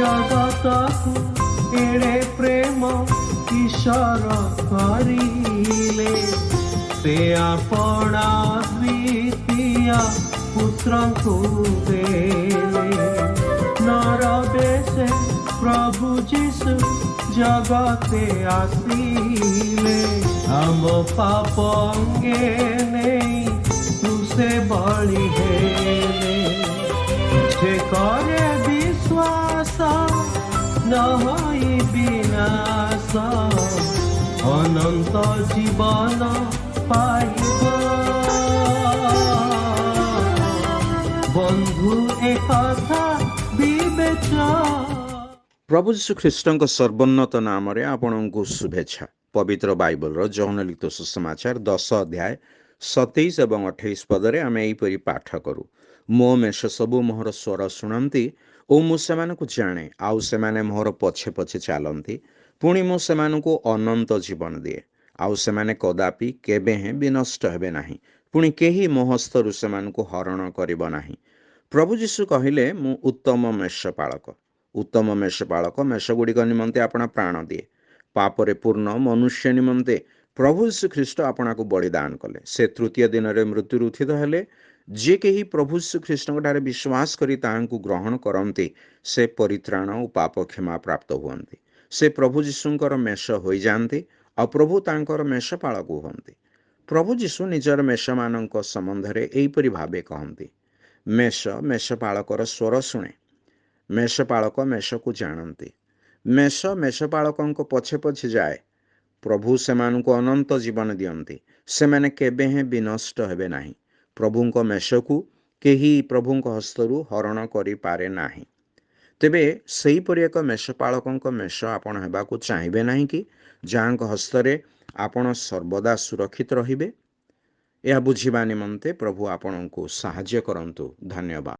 जगतकु एड़े प्रेम ईश्वर करिले से आपणा द्वितीय पुत्रंकु देले नर बेशे प्रभु जीशु जगते आसिले हम पाप अंगे नहीं तुसे बलि हेले जे करे विश्वास न होई विनाश अनंत जीवन पाइब बंधु एक कथा विवेचना प्रभु यीशु ख्रीष्ट सर्वोन्नत नाम आपको शुभेच्छा। पवित्र बाइबल जौन लिखित सुसमाचार 10 अध्याय 27 और 28 पदरे आम यहीपरि पाठ करूँ। मो मेष सबू मोहर स्वर शुणती और मुझे जाने आउ से मोहर पछे पछे चलती पुणी मुझे अनंत जीवन दिए आउ से कदापि केबे हैं विनष्ट हेबे नाही पुणी केही मो हस्तरु से हरण करिब नाही। प्रभु यीशु कहले मु उत्तम मेषपालक। उत्तम मेषपालक मेषगुड़िक निमंते अपना प्राण दिए। पापरे पूर्ण मनुष्य निमंते प्रभु यीशु ख्रीष्ट आपना को बलिदान कले। से तृतीय दिन में मृत्यु उत्थित हेले। जे केही प्रभु यीशु ख्रीष्ट विश्वास करी ताहांकु ग्रहण करते से परित्राण और पाप क्षमा प्राप्त हुअन्ति। से प्रभु यीशुंकर मेष हो जाते और प्रभु तांकर मेषपालक हुअन्ति। प्रभु यीशु निजर मेष मानक संबंधरे एहिपरि भावे कहन्ति। मेष मेषपालकर स्वर शुणे। मेषपालक मेष को जानती। मेष मेषपालकों पछे पछे जाए। प्रभु सेमानंकु अनंत जीवन दियंती। सेमाने केबे हैं विनष्ट हेबे नाही। प्रभुंक मेष को केही प्रभुंक हस्तरु हरण करि पारे नाही। तेबे सेहीपरि एक मेषपालकों मेष आपण हेबाकु चाहिबे नाही कि जांक हस्तरे आपण सर्वदा सुरक्षित रहिबे। यह बुझिबा निमंते प्रभु आपणको साहाय्य करंतु। धन्यवाद।